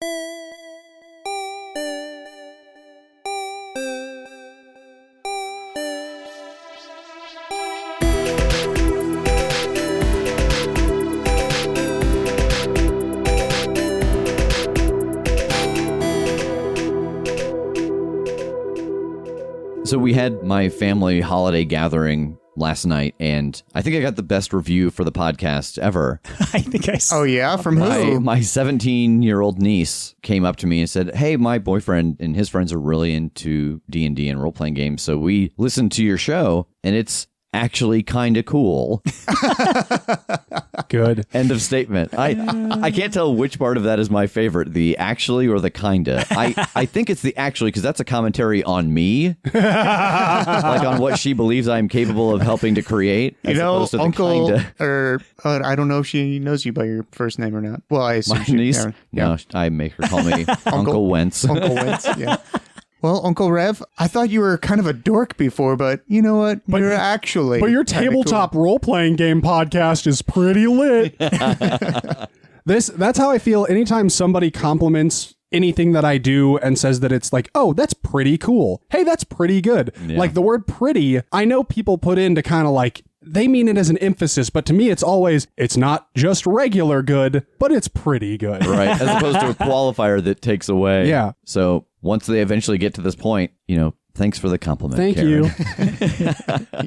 So we had my family holiday gathering last night, and I think I got the best review for the podcast ever. I think I saw. Oh, yeah? From who? My 17-year-old niece came up to me and said, hey, my boyfriend and his friends are really into D&D and role-playing games, so we listened to your show, and it's actually kind of cool. Good. End of statement. I can't tell which part of that is my favorite, the actually or the kinda. I think it's the actually, because that's a commentary on me, like on what she believes I'm capable of helping to create. You know, Uncle, or I don't know if she knows you by your first name or not. Well, I assume my niece? No, I make her call me Uncle Wentz. Uncle Wentz, yeah. Well, Uncle Rev, I thought you were kind of a dork before, but you know what? You're actually. But your tabletop role-playing game podcast is pretty lit. That's how I feel anytime somebody compliments anything that I do and says that it's like, oh, that's pretty cool. Hey, that's pretty good. Yeah. Like the word pretty, I know people put in to kind of like, they mean it as an emphasis, but to me, it's always, it's not just regular good, but it's pretty good. Right. As opposed to a qualifier that takes away. Yeah. So once they eventually get to this point, thanks for the compliment. Thank Karen. you.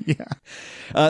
Yeah.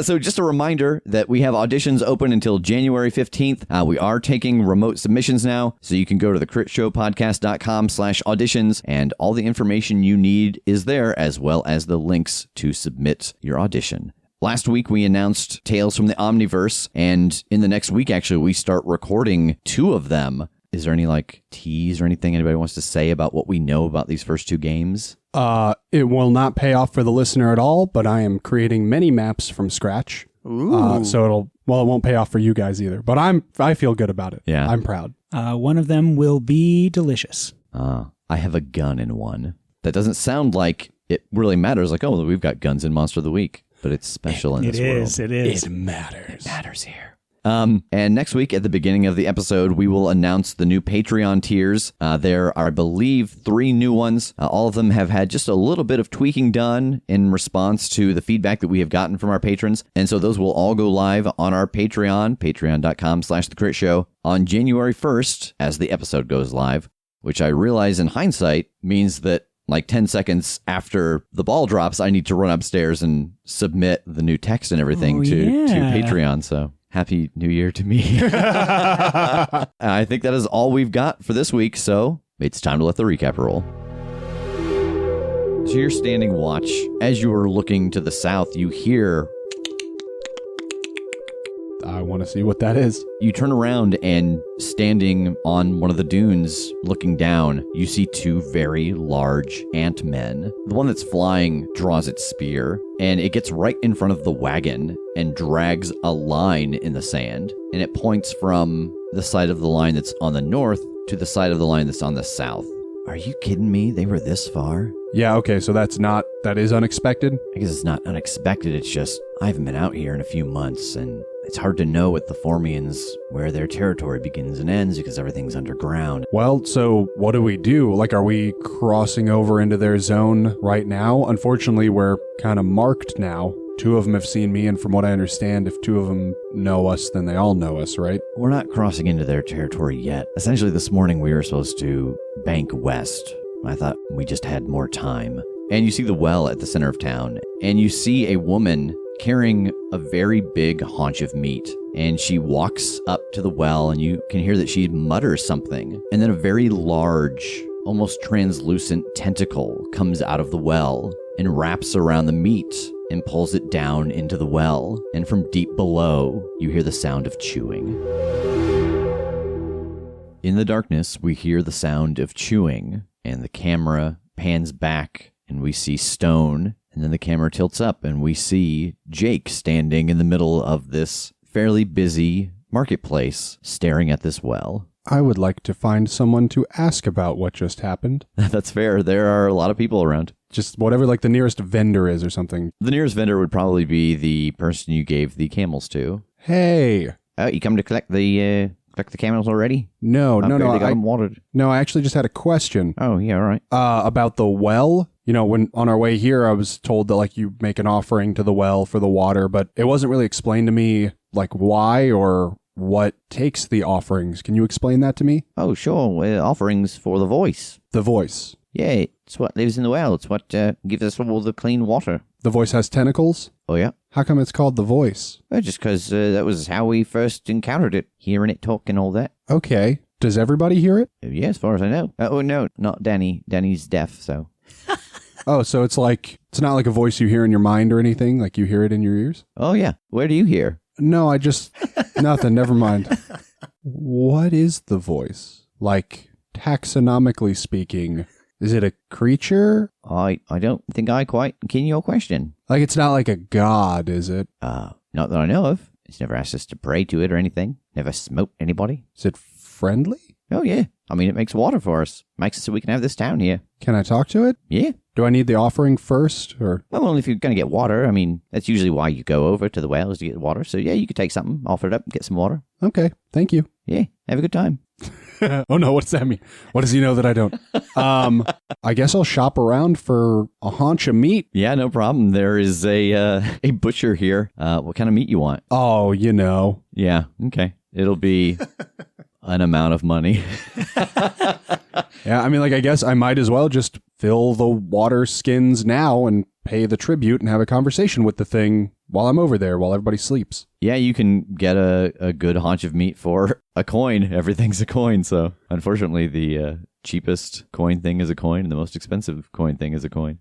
So just a reminder that we have auditions open until January 15th. We are taking remote submissions now, so you can go to the critshowpodcast.com/auditions, and all the information you need is there, as well as the links to submit your audition. Last week, we announced Tales from the Omniverse, and in the next week, actually, we start recording 2 of them. Is there any, tease or anything anybody wants to say about what we know about these first 2 games? It will not pay off for the listener at all, but I am creating many maps from scratch. Ooh. So it won't pay off for you guys either, but I feel good about it. Yeah. I'm proud. One of them will be delicious. I have a gun in one. That doesn't sound like it really matters. Like, oh, we've got guns in Monster of the Week, but it's special in this world. It is. It matters. It matters here. And next week, at the beginning of the episode, we will announce the new Patreon tiers. There are, I believe, 3 new ones. All of them have had just a little bit of tweaking done in response to the feedback that we have gotten from our patrons. And so those will all go live on our Patreon, patreon.com/theCritShow, on January 1st as the episode goes live, which I realize in hindsight means that 10 seconds after the ball drops, I need to run upstairs and submit the new text and everything to Patreon. So Happy New Year to me. I think that is all we've got for this week, so it's time to let the recap roll. So you're standing watch. As you are looking to the south, you hear... I want to see what that is. You turn around and standing on one of the dunes, looking down, you see 2 very large ant-men. The one that's flying draws its spear, and it gets right in front of the wagon and drags a line in the sand, and it points from the side of the line that's on the north to the side of the line that's on the south. Are you kidding me? They were this far? Yeah, okay, so that is unexpected? I guess it's not unexpected, it's just, I haven't been out here in a few months, and it's hard to know with the Formians where their territory begins and ends because everything's underground. Well, so what do we do? Are we crossing over into their zone right now? Unfortunately, we're kind of marked now. 2 of them have seen me, and from what I understand, if 2 of them know us, then they all know us, right? We're not crossing into their territory yet. Essentially, this morning we were supposed to bank west. I thought we just had more time. And you see the well at the center of town, and you see a woman carrying a very big haunch of meat, and she walks up to the well, and you can hear that she mutters something, and then a very large, almost translucent tentacle comes out of the well and wraps around the meat and pulls it down into the well, and from deep below you hear the sound of chewing. In the darkness, we hear the sound of chewing, and the camera pans back, and we see stone. And then the camera tilts up and we see Jake standing in the middle of this fairly busy marketplace staring at this well. I would like to find someone to ask about what just happened. That's fair. There are a lot of people around. Just whatever the nearest vendor is or something. The nearest vendor would probably be the person you gave the camels to. Hey. Oh, you come to collect the Stuck the camels already? No, I no. barely got them watered. No, I actually just had a question. Oh, yeah, all right. About the well. You know, when on our way here, I was told that like you make an offering to the well for the water, but it wasn't really explained to me like why or what takes the offerings. Can you explain that to me? Oh, sure. Offerings for the voice. The voice. Yeah, it's what lives in the well. It's what gives us all the clean water. The voice has tentacles? Oh, yeah? How come it's called the voice? Well, just because that was how we first encountered it, hearing it talk and all that. Okay. Does everybody hear it? Yeah, as far as I know. Oh, no, not Danny. Danny's deaf, so. Oh, so it's not like a voice you hear in your mind or anything? Like you hear it in your ears? Oh, yeah. Where do you hear? No, I just... nothing. Never mind. What is the voice? Like, taxonomically speaking, is it a creature? I don't think I quite ken your question. Like, it's not like a god, is it? Not that I know of. It's never asked us to pray to it or anything. Never smoked anybody. Is it friendly? Oh, yeah. I mean, it makes water for us. Makes it so we can have this town here. Can I talk to it? Yeah. Do I need the offering first, or? Well, if you're going to get water, I mean, that's usually why you go over to the well is to get water. So, yeah, you could take something, offer it up, and get some water. Okay, thank you. Yeah, have a good time. Oh no, what does that mean? What does he know that I don't? I guess I'll shop around for a haunch of meat. Yeah, no problem. There is a butcher here. What kind of meat you want? Oh, you know. Yeah, okay. It'll be an amount of money. Yeah, I mean, like, I guess I might as well just fill the water skins now and pay the tribute and have a conversation with the thing while I'm over there, while everybody sleeps. Yeah, you can get a good haunch of meat for a coin. Everything's a coin, so unfortunately the cheapest coin thing is a coin and the most expensive coin thing is a coin.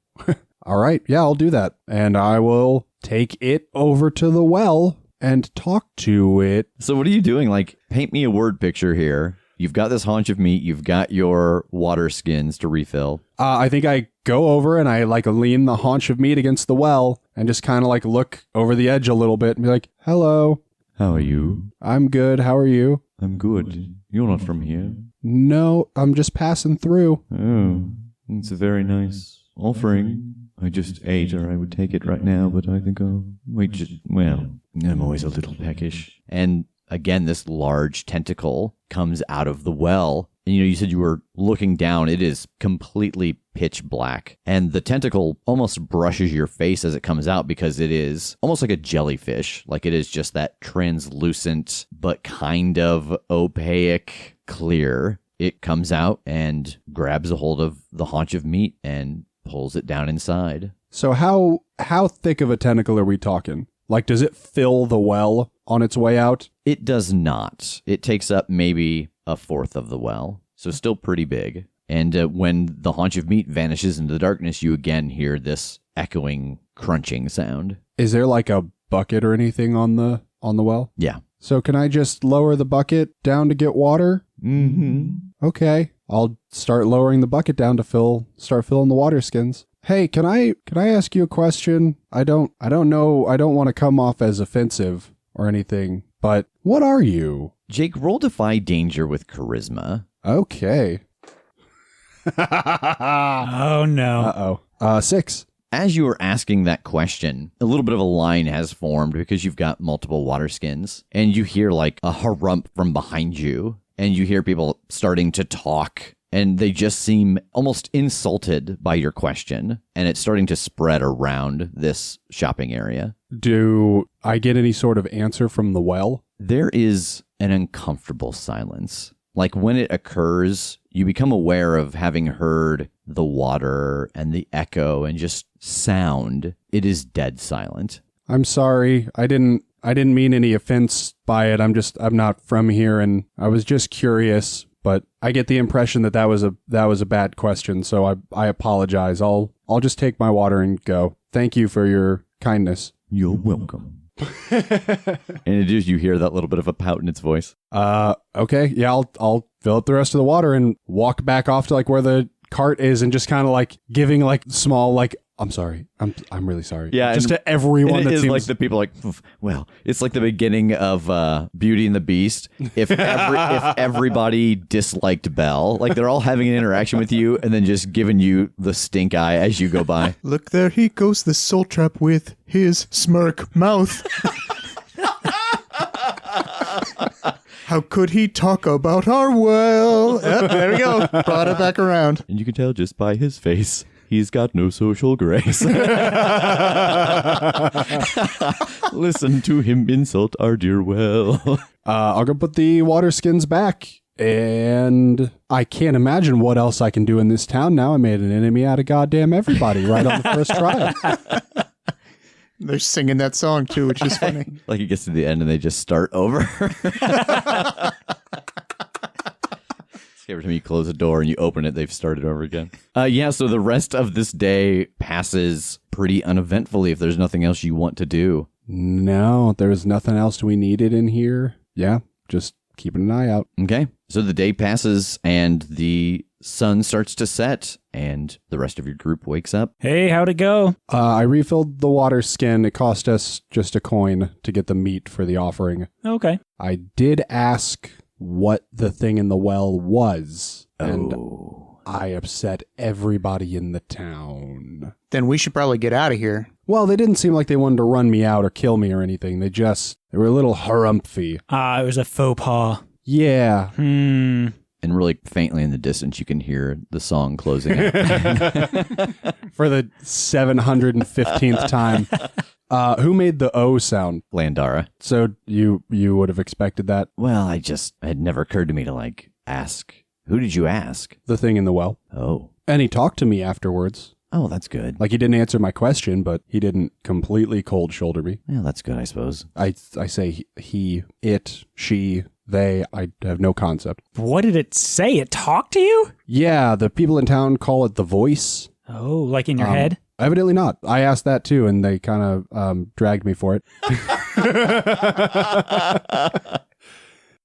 All right, yeah, I'll do that. And I will take it over to the well and talk to it. So what are you doing? Like, paint me a word picture here. You've got this haunch of meat. You've got your water skins to refill. I think I go over and I like lean the haunch of meat against the well and just kind of like look over the edge a little bit and be like, hello. How are you? I'm good. How are you? I'm good. You're not from here. No, I'm just passing through. Oh, it's a very nice offering. I just ate, or I would take it right now, but I think I'll wait. I'm always a little peckish. And again, this large tentacle comes out of the well. And, you said you were looking down. It is completely pitch black. And the tentacle almost brushes your face as it comes out because it is almost like a jellyfish. Like it is just that translucent, but kind of opaque clear. It comes out and grabs a hold of the haunch of meat and pulls it down inside. So how thick of a tentacle are we talking? Like, does it fill the well on its way out? It does not. It takes up maybe a fourth of the well, so still pretty big. And when the haunch of meat vanishes into the darkness, you again hear this echoing, crunching sound. Is there like a bucket or anything on the well? Yeah. So can I just lower the bucket down to get water? Mm-hmm. Okay. I'll start lowering the bucket down to start filling the water skins. Hey, can I ask you a question? I don't know. I don't want to come off as offensive or anything, but what are you? Jake, roll Defy Danger with Charisma. Okay. Oh, no. Uh-oh. 6. As you are asking that question, a little bit of a line has formed because you've got multiple water skins, and you hear like a harump from behind you, and you hear people starting to talk, and they just seem almost insulted by your question, and it's starting to spread around this shopping area. Do I get any sort of answer from the well? There is an uncomfortable silence. Like when it occurs, you become aware of having heard the water and the echo and just sound. It is dead silent. I'm sorry. I didn't mean any offense by it. I'm not from here, and I was just curious. But I get the impression that was a bad question, so I apologize. I'll just take my water and go. Thank you for your kindness. You're welcome. And it is, you hear that little bit of a pout in its voice. Okay. Yeah, I'll fill up the rest of the water and walk back off to like where the cart is and just kind of like giving like small like, I'm sorry. I'm really sorry. Yeah, just to everyone that is seems like the people like, well, it's like the beginning of Beauty and the Beast. If everybody disliked Belle, like they're all having an interaction with you and then just giving you the stink eye as you go by. Look, there he goes, the soul trap with his smirk mouth. How could he talk about our well? Yep, there we go. Brought it back around. And you can tell just by his face, he's got no social grace. Listen to him insult our dear well. I'll go put the water skins back. And I can't imagine what else I can do in this town now. I made an enemy out of goddamn everybody right on the first try. They're singing that song too, which is funny. Like it gets to the end and they just start over. Every time you close a door and you open it, they've started over again. So the rest of this day passes pretty uneventfully if there's nothing else you want to do. No, there's nothing else we needed in here. Yeah, just keeping an eye out. Okay. So the day passes and the sun starts to set and the rest of your group wakes up. Hey, how'd it go? I refilled the water skin. It cost us just a coin to get the meat for the offering. Okay. I did ask what the thing in the well was, and I upset everybody in the town. Then we should probably get out of here. Well, they didn't seem like they wanted to run me out or kill me or anything. They were a little harumphy. It was a faux pas. Yeah. And really faintly in the distance, you can hear the song closing out. For the 715th time. Who made the O sound? Landara. So you would have expected that? Well, it had never occurred to me to ask. Who did you ask? The thing in the well. Oh. And he talked to me afterwards. Oh, that's good. Like he didn't answer my question, but he didn't completely cold shoulder me. Yeah, that's good, I suppose. I say he, it, she, they. I have no concept. What did it say? It talked to you? Yeah, the people in town call it the voice. Oh, like in your head? Evidently not. I asked that too, and they kind of dragged me for it.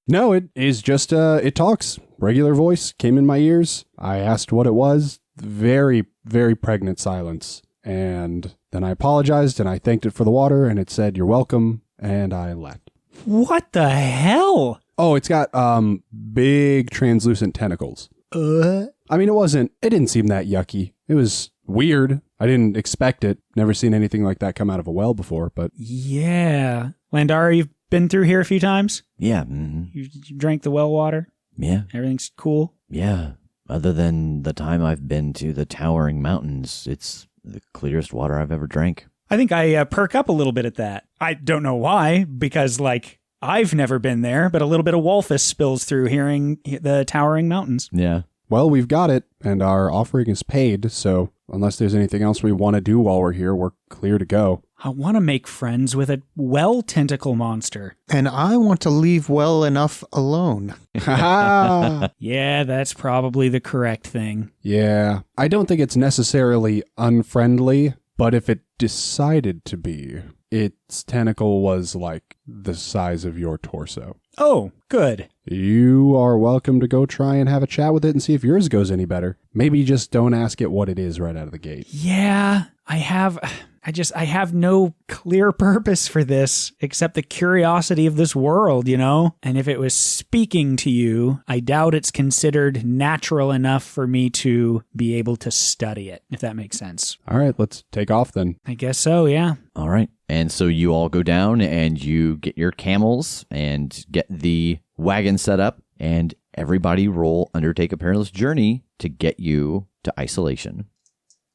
No, it is just, it talks. Regular voice came in my ears. I asked what it was. Very, very pregnant silence. And then I apologized, and I thanked it for the water, and it said, "You're welcome," and I left. What the hell? Oh, it's got big translucent tentacles. I mean, it didn't seem that yucky. It was weird. I didn't expect it. Never seen anything like that come out of a well before, but... Yeah. Landara, you've been through here a few times? Yeah. Mm-hmm. You drank the well water? Yeah. Everything's cool? Yeah. Other than the time I've been to the towering mountains, it's the clearest water I've ever drank. I think I perk up a little bit at that. I don't know why, because, I've never been there, but a little bit of Walfus spills through hearing the towering mountains. Yeah. Well, we've got it, and our offering is paid, so unless there's anything else we want to do while we're here, we're clear to go. I want to make friends with a well tentacle monster. And I want to leave well enough alone. Yeah, that's probably the correct thing. Yeah, I don't think it's necessarily unfriendly, but if it decided to be, its tentacle was like the size of your torso. Oh, good. You are welcome to go try and have a chat with it and see if yours goes any better. Maybe just don't ask it what it is right out of the gate. Yeah, I have no clear purpose for this except the curiosity of this world, And if it was speaking to you, I doubt it's considered natural enough for me to be able to study it, if that makes sense. All right, let's take off then. I guess so, yeah. All right. And so you all go down and you get your camels and get the wagon set up, and everybody undertake a perilous journey to get you to isolation.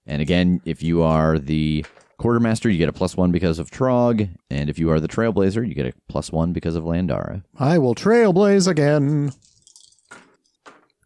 And again, if you are the quartermaster, you get a +1 because of Trog, and if you are the trailblazer, you get a +1 because of Landara. I will trailblaze again.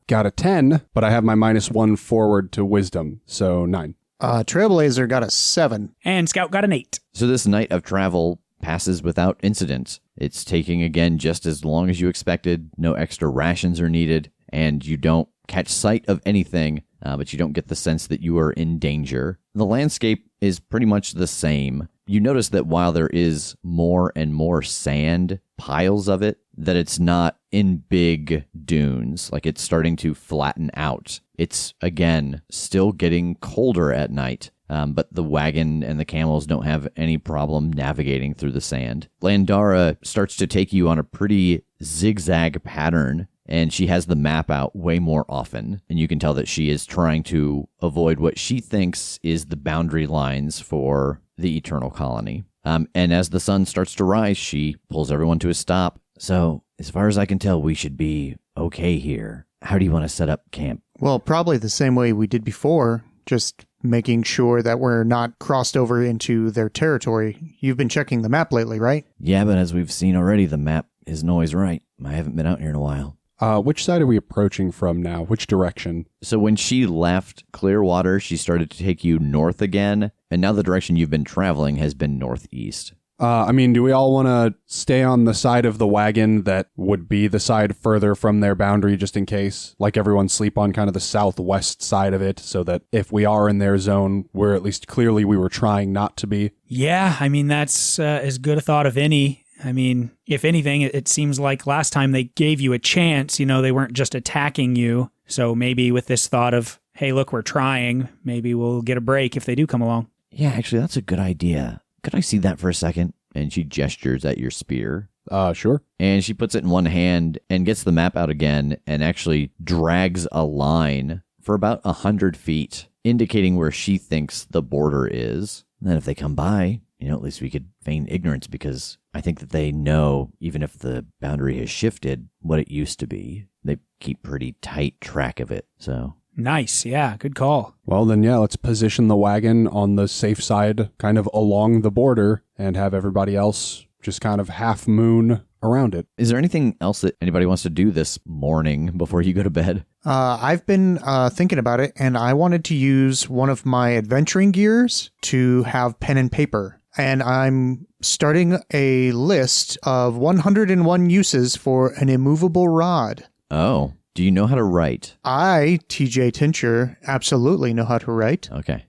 Got a 10, but I have my -1 forward to wisdom, so 9. Trailblazer got a 7. And Scout got an 8. So this night of travel passes without incident. It's taking, again, just as long as you expected. No extra rations are needed, and you don't catch sight of anything, but you don't get the sense that you are in danger. The landscape is pretty much the same. You notice that while there is more and more sand, piles of it, that it's not in big dunes. Like it's starting to flatten out. It's, again, still getting colder at night. But the wagon and the camels don't have any problem navigating through the sand. Landara starts to take you on a pretty zigzag pattern, and she has the map out way more often. And you can tell that she is trying to avoid what she thinks is the boundary lines for the Eternal Colony. And as the sun starts to rise, she pulls everyone to a stop. So, as far as I can tell, we should be okay here. How do you want to set up camp? Well, probably the same way we did before, just making sure that we're not crossed over into their territory. You've been checking the map lately, right? Yeah, but as we've seen already, the map isn't always right. I haven't been out here in a while. Which side are we approaching from now? Which direction? So when she left Clearwater, she started to take you north again, and now the direction you've been traveling has been northeast. Do we all want to stay on the side of the wagon that would be the side further from their boundary just in case? Like everyone sleep on kind of the southwest side of it so that if we are in their zone, we're at least clearly we were trying not to be? Yeah, that's as good a thought of any. If anything, it seems like last time they gave you a chance, they weren't just attacking you. So maybe with this thought of, hey, look, we're trying, maybe we'll get a break if they do come along. Yeah, actually, that's a good idea. Could I see that for a second? And she gestures at your spear. Sure. And she puts it in one hand and gets the map out again and actually drags a line for about 100 feet, indicating where she thinks the border is. And then if they come by, at least we could feign ignorance because I think that they know, even if the boundary has shifted, what it used to be. They keep pretty tight track of it, so... Nice. Yeah, good call. Well, then, yeah, let's position the wagon on the safe side, kind of along the border, and have everybody else just kind of half moon around it. Is there anything else that anybody wants to do this morning before you go to bed? I've been thinking about it, and I wanted to use one of my adventuring gears to have pen and paper. And I'm starting a list of 101 uses for an immovable rod. Oh. Do you know how to write? I, TJ Tincher, absolutely know how to write. Okay.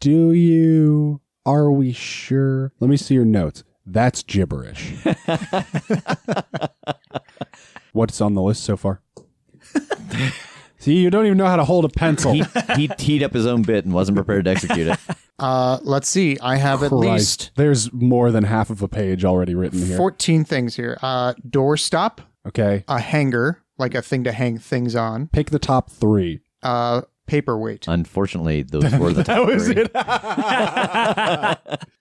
Do you? Are we sure? Let me see your notes. That's gibberish. What's on the list so far? See, you don't even know how to hold a pencil. He teed up his own bit and wasn't prepared to execute it. Let's see. I have at least... There's more than half of a page already written here. 14 things here. Doorstop. Okay. A hanger, like a thing to hang things on. Pick the top 3. Paperweight. Unfortunately, those were the top three.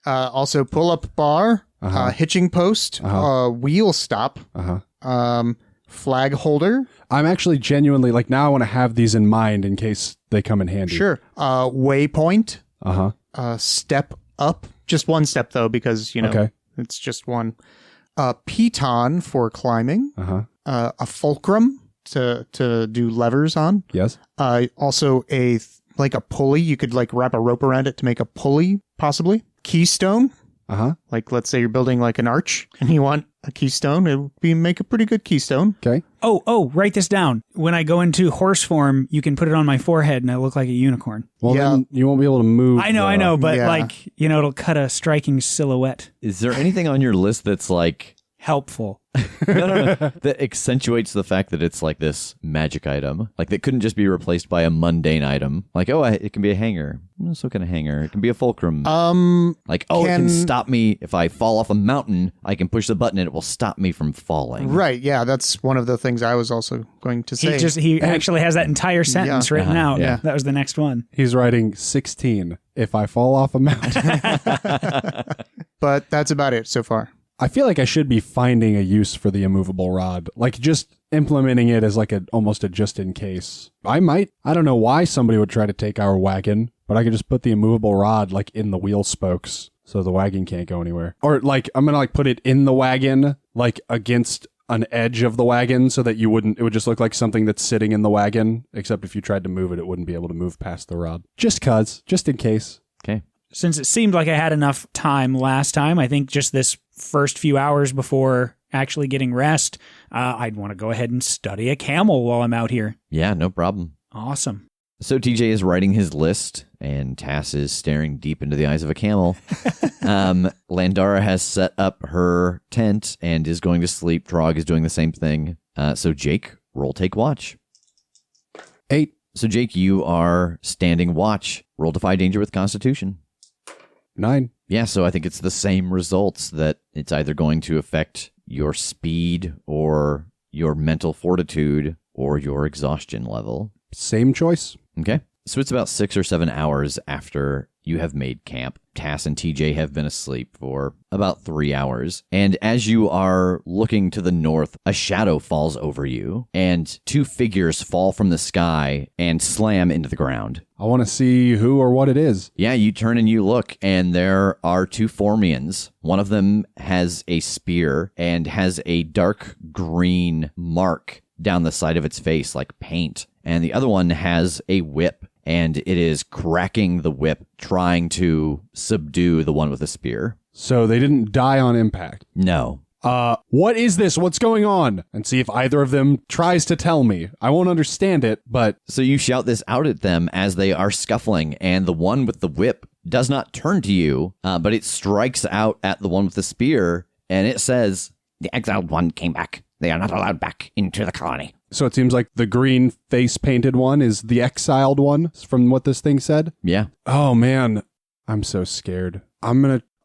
Also, pull-up bar, hitching post, wheel stop, flag holder. I'm actually genuinely, now I want to have these in mind in case they come in handy. Sure. Waypoint. Step up. Just one step, though, because, it's just one. Piton for climbing. A fulcrum to do levers on. Yes. Also a pulley. You could wrap a rope around it to make a pulley, possibly. Keystone. Let's say you're building an arch and you want a keystone. It would make a pretty good keystone. Okay. Oh, write this down. When I go into horse form, you can put it on my forehead and I look like a unicorn. Well, then you won't be able to move. I know, but it'll cut a striking silhouette. Is there anything on your list that's helpful? No. That accentuates the fact that it's this magic item. That couldn't just be replaced by a mundane item. It can be a hanger. So can a hanger. It can be a fulcrum. It can stop me if I fall off a mountain. I can push the button and it will stop me from falling. Right. Yeah, that's one of the things I was also going to say. He actually has that entire sentence written out. Yeah. That was the next one. He's writing 16. If I fall off a mountain. But that's about it so far. I feel like I should be finding a use for the immovable rod, just implementing it as almost a just in case. I don't know why somebody would try to take our wagon, but I could just put the immovable rod in the wheel spokes so the wagon can't go anywhere. Or I'm going to put it in the wagon, against an edge of the wagon so that it would just look like something that's sitting in the wagon, except if you tried to move it, it wouldn't be able to move past the rod. Just in case. Okay. Since it seemed like I had enough time last time, I think just this first few hours before actually getting rest, I'd want to go ahead and study a camel while I'm out here. Yeah, no problem. Awesome. So TJ is writing his list, and Tass is staring deep into the eyes of a camel. Landara has set up her tent and is going to sleep. Trog is doing the same thing. So Jake, roll take watch. 8. So Jake, you are standing watch. Roll defy danger with Constitution. 9. Yeah, so I think it's the same results, that it's either going to affect your speed or your mental fortitude or your exhaustion level. Same choice. Okay. So it's about 6 or 7 hours after you have made camp. Tass and TJ have been asleep for about 3 hours. And as you are looking to the north, a shadow falls over you, and 2 figures fall from the sky and slam into the ground. I want to see who or what it is. Yeah, you turn and you look, and there are 2 Formians. One of them has a spear and has a dark green mark down the side of its face like paint. And the other one has a whip, and it is cracking the whip, trying to subdue the one with the spear. So they didn't die on impact. No. What is this? What's going on? And see if either of them tries to tell me. I won't understand it, but... So you shout this out at them as they are scuffling, and the one with the whip does not turn to you, but it strikes out at the one with the spear, and it says, "The exiled one came back. They are not allowed back into the colony." So it seems like the green face-painted one is the exiled one from what this thing said? Yeah. Oh, man. I'm so scared. I'm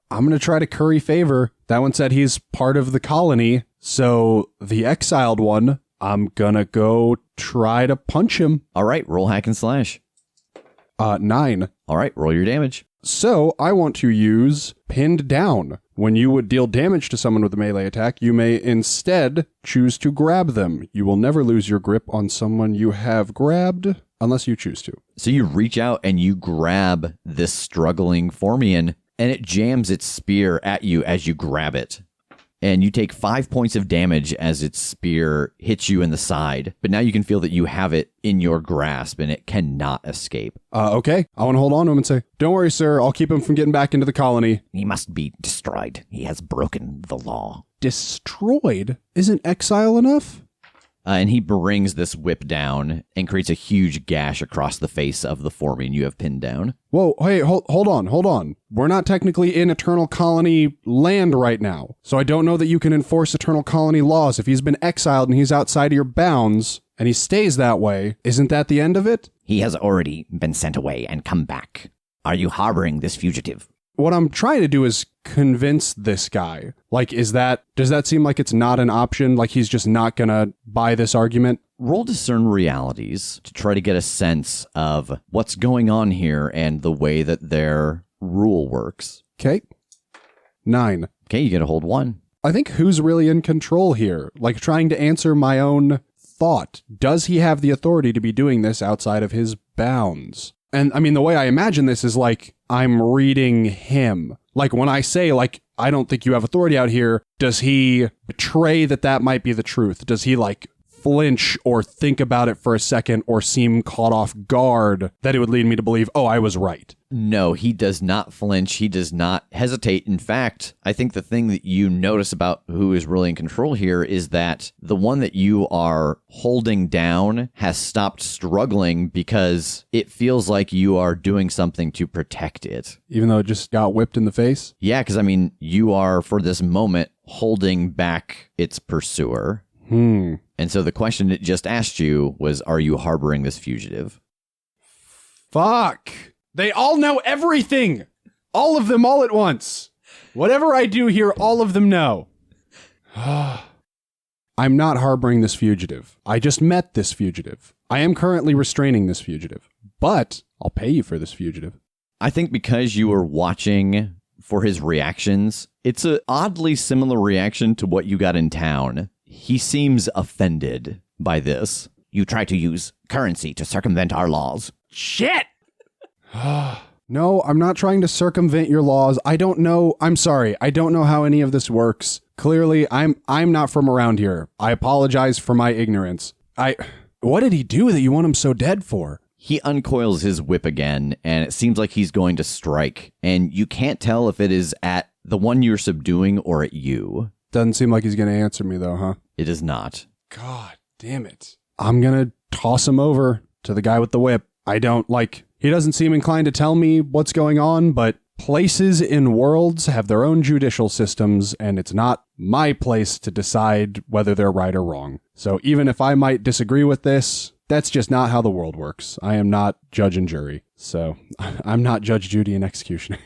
gonna try to curry favor. That one said he's part of the colony, so the exiled one, I'm gonna go try to punch him. All right, roll hack and slash. 9. All right, roll your damage. So I want to use pinned down. When you would deal damage to someone with a melee attack, you may instead choose to grab them. You will never lose your grip on someone you have grabbed unless you choose to. So you reach out and you grab this struggling Formian, and it jams its spear at you as you grab it. And you take 5 points of damage as its spear hits you in the side. But now you can feel that you have it in your grasp and it cannot escape. Okay. I want to hold on to him and say, "Don't worry, sir. I'll keep him from getting back into the colony." He must be destroyed. He has broken the law. Destroyed? Isn't exile enough? And he brings this whip down and creates a huge gash across the face of the Formian you have pinned down. Whoa, hey, hold on. We're not technically in Eternal Colony land right now, so I don't know that you can enforce Eternal Colony laws. If he's been exiled and he's outside of your bounds, and he stays that way, isn't that the end of it? He has already been sent away and come back. Are you harboring this fugitive? What I'm trying to do is convince this guy. Like, does that seem like it's not an option? Like he's just not gonna buy this argument? Roll discern realities to try to get a sense of what's going on here and the way that their rule works. Okay. 9. Okay, you get a hold 1. I think who's really in control here? Like trying to answer my own thought. Does he have the authority to be doing this outside of his bounds? And I mean, the way I imagine this is like, I'm reading him. Like when I say, like, I don't think you have authority out here, does he betray that might be the truth? Does he like flinch or think about it for a second or seem caught off guard that it would lead me to believe, oh, I was right? No, he does not flinch. He does not hesitate. In fact, I think the thing that you notice about who is really in control here is that the one that you are holding down has stopped struggling because it feels like you are doing something to protect it. Even though it just got whipped in the face? Yeah, because I mean, you are, for this moment, holding back its pursuer. And so the question it just asked you was, are you harboring this fugitive? Fuck. They all know everything. All of them all at once. Whatever I do here, all of them know. I'm not harboring this fugitive. I just met this fugitive. I am currently restraining this fugitive. But I'll pay you for this fugitive. I think because you were watching for his reactions, it's an oddly similar reaction to what you got in town. He seems offended by this. You try to use currency to circumvent our laws. Shit! No, I'm not trying to circumvent your laws. I don't know. I'm sorry. I don't know how any of this works. Clearly, I'm not from around here. I apologize for my ignorance. What did he do that you want him so dead for? He uncoils his whip again, and it seems like he's going to strike. And you can't tell if it is at the one you're subduing or at you. Doesn't seem like he's going to answer me, though, huh? It is not. God damn it. I'm going to toss him over to the guy with the whip. He doesn't seem inclined to tell me what's going on, but places in worlds have their own judicial systems, and it's not my place to decide whether they're right or wrong. So even if I might disagree with this, that's just not how the world works. I am not judge and jury. So I'm not Judge, Judy, and executioner.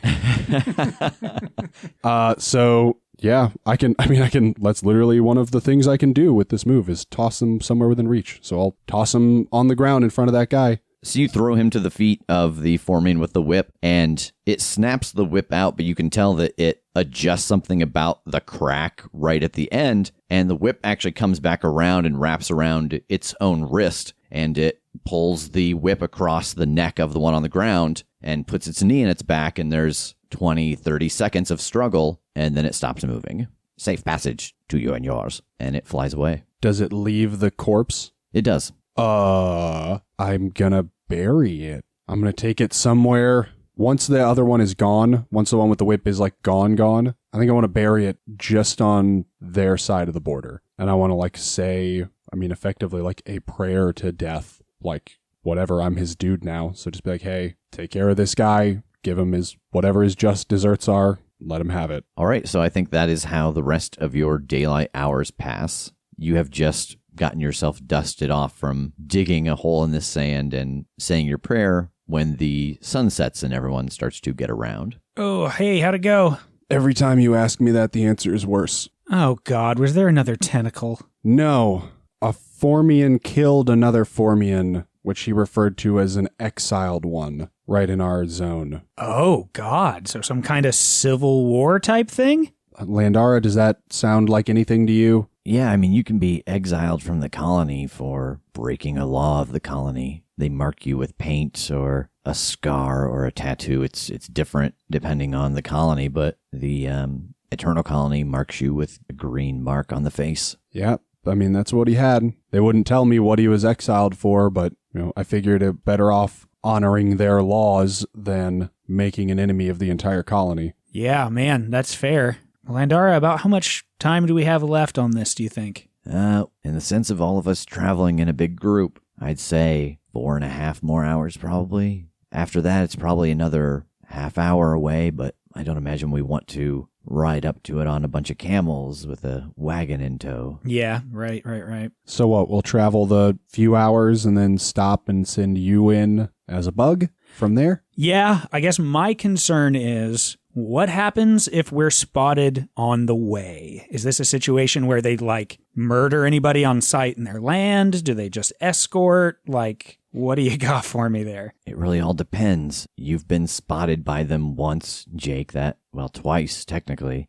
Yeah, that's literally one of the things I can do with this move is toss him somewhere within reach. So I'll toss him on the ground in front of that guy. So you throw him to the feet of the Formian with the whip, and it snaps the whip out, but you can tell that it adjusts something about the crack right at the end, and the whip actually comes back around and wraps around its own wrist, and it pulls the whip across the neck of the one on the ground and puts its knee in its back, and there's 20, 30 seconds of struggle, and then it stops moving. Safe passage to you and yours, and it flies away. Does it leave the corpse? It does. I'm gonna bury it. I'm gonna take it somewhere. Once the other one is gone, once the one with the whip is like gone, I think I want to bury it just on their side of the border. And I want to like say, I mean, effectively like a prayer to death, like whatever, I'm his dude now. So just be like, hey, take care of this guy, give him his, whatever his just desserts are, let him have it. All right, so I think that is how the rest of your daylight hours pass. You have just gotten yourself dusted off from digging a hole in the sand and saying your prayer when the sun sets and everyone starts to get around. Oh, hey, how'd it go? Every time you ask me that, the answer is worse. Oh, God, was there another tentacle? No. A Formian killed another Formian, which he referred to as an exiled one, right in our zone. Oh, God, so some kind of civil war type thing? Landara, does that sound like anything to you? Yeah, I mean, you can be exiled from the colony for breaking a law of the colony. They mark you with paint or a scar or a tattoo. It's different depending on the colony, but the Eternal Colony marks you with a green mark on the face. Yeah, I mean, that's what he had. They wouldn't tell me what he was exiled for, but I figured it better off honoring their laws than making an enemy of the entire colony. Yeah, man, that's fair. Landara, about how much time do we have left on this, do you think? In the sense of all of us traveling in a big group, I'd say 4.5 more hours probably. After that, it's probably another half hour away, but I don't imagine we want to ride up to it on a bunch of camels with a wagon in tow. Yeah, right. So what, we'll travel the few hours and then stop and send you in as a bug from there? Yeah, I guess my concern is, what happens if we're spotted on the way? Is this a situation where they'd murder anybody on sight in their land? Do they just escort? What do you got for me there? It really all depends. You've been spotted by them once, Jake, twice technically.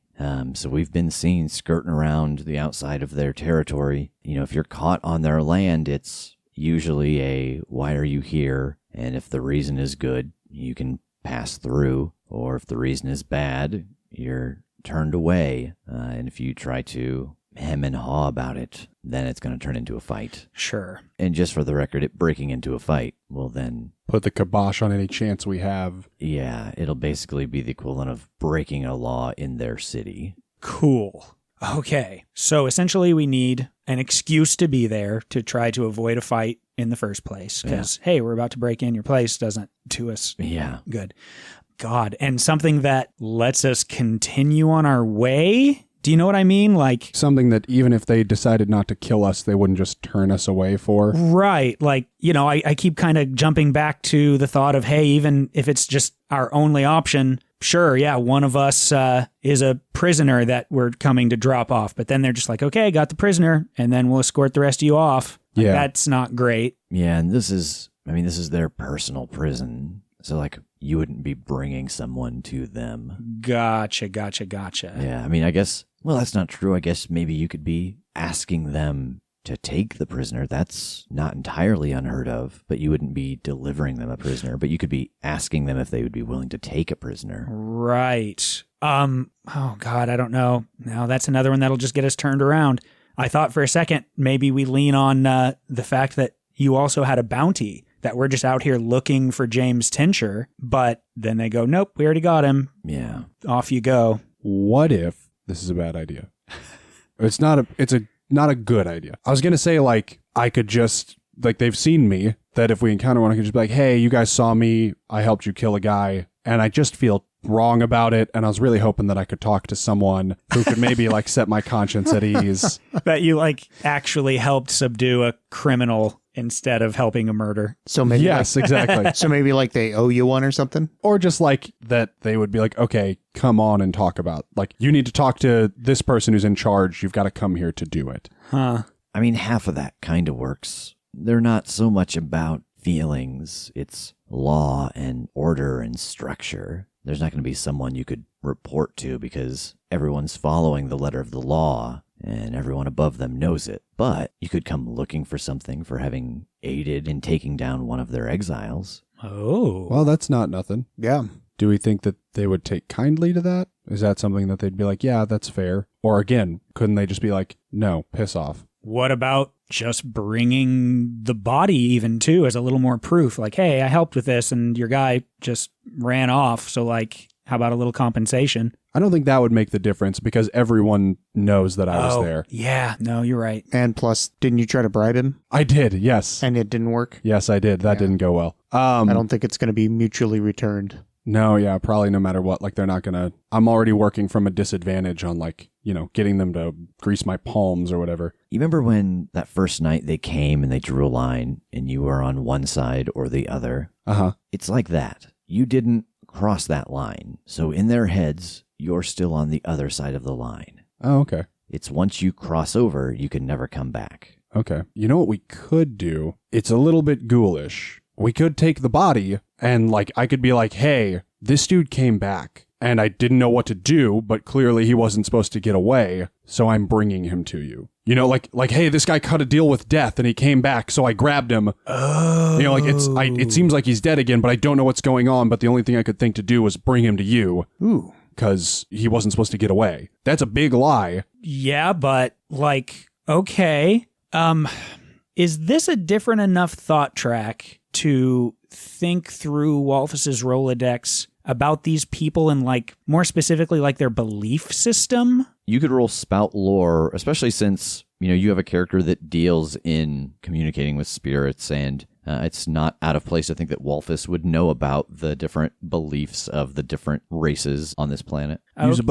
So we've been seen skirting around the outside of their territory. If you're caught on their land, it's usually a, why are you here? And if the reason is good, you can pass through. Or if the reason is bad, you're turned away. And if you try to hem and haw about it, then it's going to turn into a fight. Sure. And just for the record, it breaking into a fight will then put the kibosh on any chance we have. Yeah, it'll basically be the equivalent of breaking a law in their city. Cool. Okay. So essentially we need an excuse to be there to try to avoid a fight in the first place. Because, hey, we're about to break in your place doesn't do us good. God. And something that lets us continue on our way? Do you know what I mean? Something that even if they decided not to kill us, they wouldn't just turn us away for. Right. I keep kind of jumping back to the thought of, hey, even if it's just our only option, sure, yeah, one of us is a prisoner that we're coming to drop off. But then they're just like, okay, got the prisoner, and then we'll escort the rest of you off. That's not great. Yeah, and this is their personal prison. So, you wouldn't be bringing someone to them. Gotcha. Yeah, I guess, well, that's not true. I guess maybe you could be asking them to take the prisoner. That's not entirely unheard of, but you wouldn't be delivering them a prisoner. But you could be asking them if they would be willing to take a prisoner. Right. Oh, God, I don't know. Now that's another one that'll just get us turned around. I thought for a second maybe we lean on the fact that you also had a bounty, that we're just out here looking for James Tincher, but then they go, nope, we already got him. Yeah. Off you go. What if this is a bad idea? It's not a good idea. I was going to say I could just, they've seen me, that if we encounter one, I could just be like, hey, you guys saw me. I helped you kill a guy. And I just feel wrong about it. And I was really hoping that I could talk to someone who could maybe set my conscience at ease. That you actually helped subdue a criminal instead of helping a murder. So maybe yes, exactly. So maybe they owe you one or something? Or just that they would be okay, come on and talk about, you need to talk to this person who's in charge. You've got to come here to do it. Huh. Half of that kind of works. They're not so much about feelings, it's law and order and structure. There's not going to be someone you could report to because everyone's following the letter of the law and everyone above them knows it. But you could come looking for something for having aided in taking down one of their exiles. Oh. Well, that's not nothing. Yeah. Do we think that they would take kindly to that? Is that something that they'd be like, yeah, that's fair? Or again, couldn't they just be like, no, piss off? What about just bringing the body even too as a little more proof? Like, hey, I helped with this and your guy just ran off. So like, how about a little compensation? I don't think that would make the difference because everyone knows that I was there. Yeah, no, you're right. And plus, didn't you try to bribe him? I did, yes. And it didn't work? Yes, I did. That didn't go well. I don't think it's going to be mutually returned. No, yeah, probably no matter what. Like, they're not going to... I'm already working from a disadvantage on, like, you know, getting them to grease my palms or whatever. You remember when that first night they came and they drew a line and you were on one side or the other? Uh-huh. It's like that. You didn't cross that line. So in their heads, you're still on the other side of the line. Oh, okay. It's once you cross over, you can never come back. Okay. You know what we could do? It's a little bit ghoulish. We could take the body and, like, I could be like, hey, this dude came back and I didn't know what to do, but clearly he wasn't supposed to get away, so I'm bringing him to you. You know, like, hey, this guy cut a deal with death and he came back, so I grabbed him. Oh. You know, like, it seems like he's dead again, but I don't know what's going on, but the only thing I could think to do was bring him to you. Ooh. Because he wasn't supposed to get away. That's a big lie. Yeah, but like, okay. Is this a different enough thought track to think through Walfus's Rolodex about these people and, like, more specifically, like, their belief system? You could roll spout lore, especially since, you know, you have a character that deals in communicating with spirits, and it's not out of place to think that Walfus would know about the different beliefs of the different races on this planet. Use a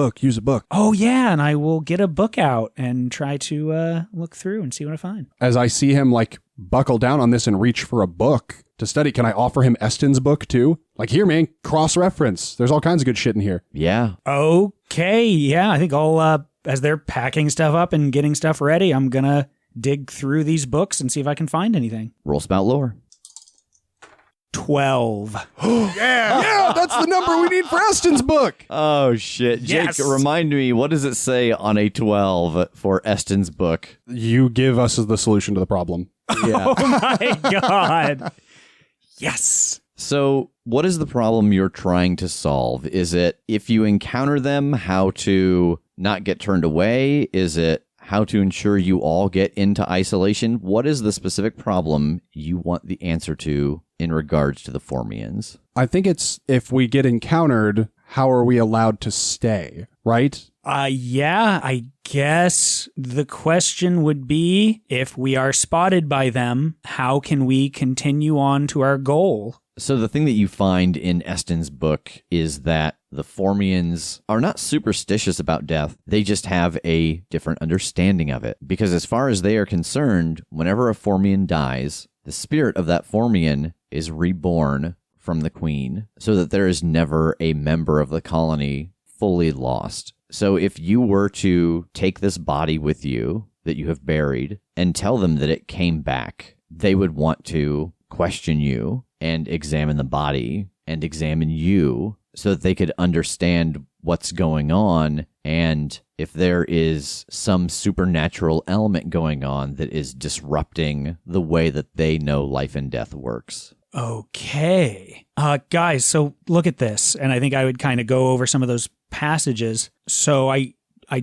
book. Oh, yeah, and I will get a book out and try to look through and see what I find. As I see him, like, buckle down on this and reach for a book to study, can I offer him Eston's book, too? Like, here, man, cross-reference. There's all kinds of good shit in here. Yeah. Okay, yeah, I think I'll, as they're packing stuff up and getting stuff ready, I'm gonna dig through these books and see if I can find anything. Roll spout lore. 12. Yeah, that's the number we need for Eston's book. Oh, shit. Yes. Jake, remind me, what does it say on a 12 for Eston's book? You give us the solution to the problem. Yeah. Oh my God. Yes. So what is the problem you're trying to solve? Is it if you encounter them, how to not get turned away? Is it how to ensure you all get into isolation? What is the specific problem you want the answer to in regards to the Formians? I think it's if we get encountered, how are we allowed to stay, right? Yeah, I guess the question would be, if we are spotted by them, how can we continue on to our goal? So the thing that you find in Eston's book is that the Formians are not superstitious about death. They just have a different understanding of it. Because as far as they are concerned, whenever a Formian dies, the spirit of that Formian is reborn from the queen, so that there is never a member of the colony fully lost. So if you were to take this body with you that you have buried and tell them that it came back, they would want to question you and examine the body and examine you so that they could understand what's going on, and if there is some supernatural element going on that is disrupting the way that they know life and death works. Okay. Guys, so look at this. And I think I would kind of go over some of those passages. So I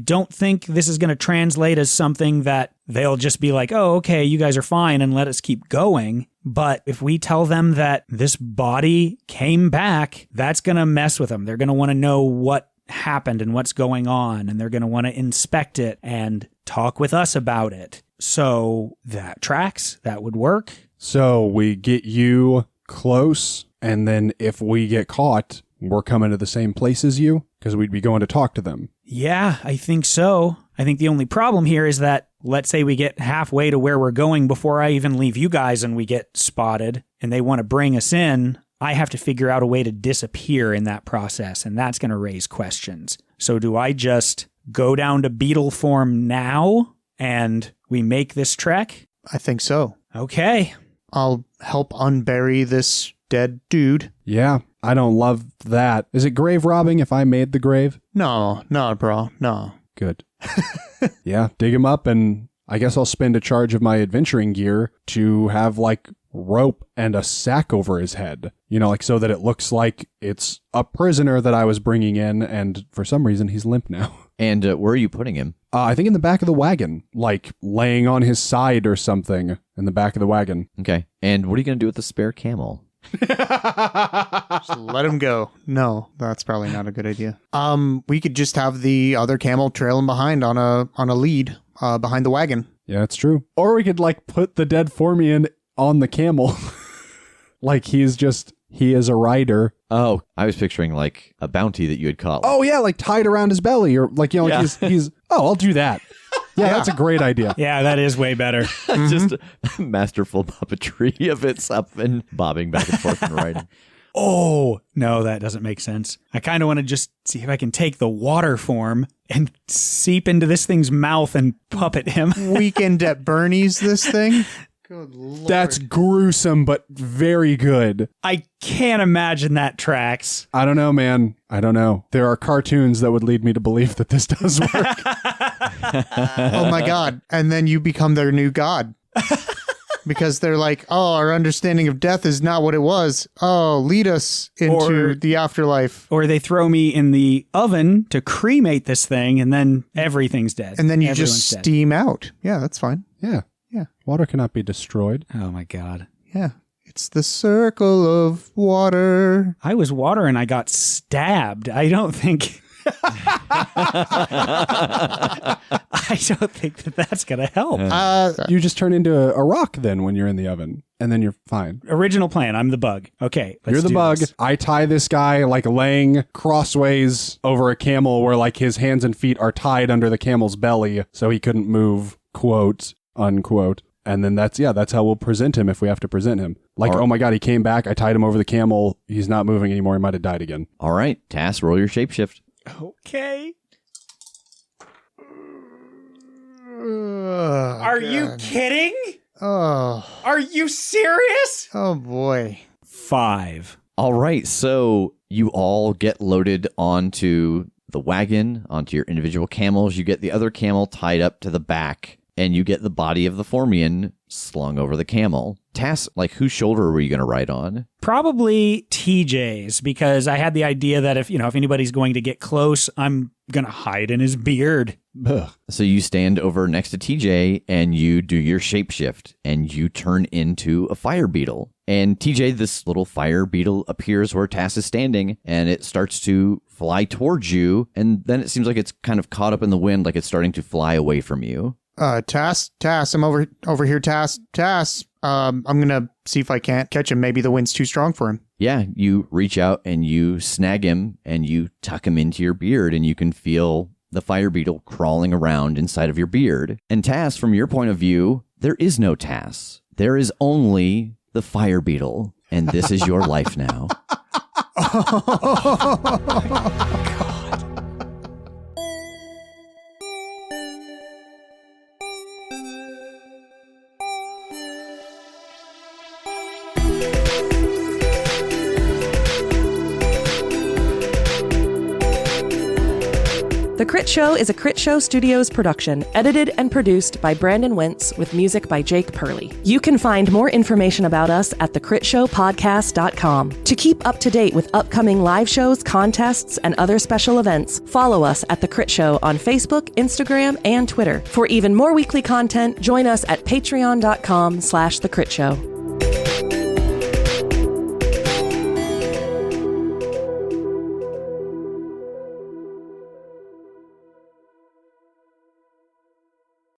don't think this is going to translate as something that they'll just be like, oh, okay, you guys are fine and let us keep going. But if we tell them that this body came back, that's going to mess with them. They're going to want to know what happened and what's going on, and they're going to want to inspect it and talk with us about it. So that tracks. That would work. So we get you close, and then if we get caught, we're coming to the same place as you, because we'd be going to talk to them. Yeah, I think so. I think the only problem here is that, let's say we get halfway to where we're going before I even leave you guys and we get spotted, and they want to bring us in. I have to figure out a way to disappear in that process, and that's going to raise questions. So do I just go down to beetle form now, and we make this trek? I think so. Okay. I'll help unbury this dead dude. Yeah, I don't love that. Is it grave robbing if I made the grave? No, bro. No. Good. Yeah, dig him up, and I guess I'll spend a charge of my adventuring gear to have, like, rope and a sack over his head. You know, like, so that it looks like it's a prisoner that I was bringing in, and for some reason he's limp now. And where are you putting him? I think in the back of the wagon, like laying on his side or something in the back of the wagon. Okay. And what are you going to do with the spare camel? Just let him go. No, that's probably not a good idea. We could just have the other camel trailing behind on a lead behind the wagon. Yeah, that's true. Or we could, like, put the dead Formian on the camel. Like he is a rider. Oh, I was picturing like a bounty that you had caught. Oh yeah, like tied around his belly, or like, you know, like he's oh, I'll do that. Yeah, that's a great idea. Yeah, that is way better. Just masterful puppetry of it's up and bobbing back and forth and riding. Oh, no, that doesn't make sense. I kind of want to just see if I can take the water form and seep into this thing's mouth and puppet him. Weekend at Bernie's, this thing. Good Lord. That's gruesome, but very good. I can't imagine that tracks. I don't know, man. I don't know. There are cartoons that would lead me to believe that this does work. Oh my God. And then you become their new god. Because they're like, oh, our understanding of death is not what it was. Oh, lead us into the afterlife. Or they throw me in the oven to cremate this thing, and then everything's dead. And then you Everyone's just dead. steam out. Yeah, that's fine. Yeah. Yeah. Water cannot be destroyed. Oh my God. Yeah. It's the circle of water. I was water and I got stabbed. I don't think... I don't think that that's going to help. You just turn into a rock then when you're in the oven, and then you're fine. Original plan. I'm the bug. Okay. You're the do bug. this. I tie this guy like laying crossways over a camel where like his hands and feet are tied under the camel's belly so he couldn't move, quote, unquote. And then that's how we'll present him if we have to present him. Like, oh my God, he came back. I tied him over the camel. He's not moving anymore. He might have died again. All right, Tass, roll your shapeshift. Okay. Are you kidding? Oh. Are you serious? Oh boy. 5. All right, so you all get loaded onto the wagon, onto your individual camels. You get the other camel tied up to the back, and you get the body of the Formian slung over the camel. Tass, like, whose shoulder were you going to ride on? Probably TJ's, because I had the idea that if anybody's going to get close, I'm going to hide in his beard. Ugh. So you stand over next to TJ and you do your shapeshift and you turn into a fire beetle. And TJ, this little fire beetle appears where Tass is standing and it starts to fly towards you. And then it seems like it's kind of caught up in the wind, like it's starting to fly away from you. Tass, I'm over here, Tass. I'm gonna see if I can't catch him. Maybe the wind's too strong for him. Yeah, you reach out and you snag him and you tuck him into your beard and you can feel the fire beetle crawling around inside of your beard. And Tass, from your point of view, there is no Tass. There is only the fire beetle. And this is your life now. The Crit Show is a Critshow Studios production, edited and produced by Brandon Wentz with music by Jake Purley. You can find more information about us at thecritshowpodcast.com. To keep up to date with upcoming live shows, contests, and other special events, follow us at The Crit Show on Facebook, Instagram, and Twitter. For even more weekly content, join us at patreon.com/thecritShow.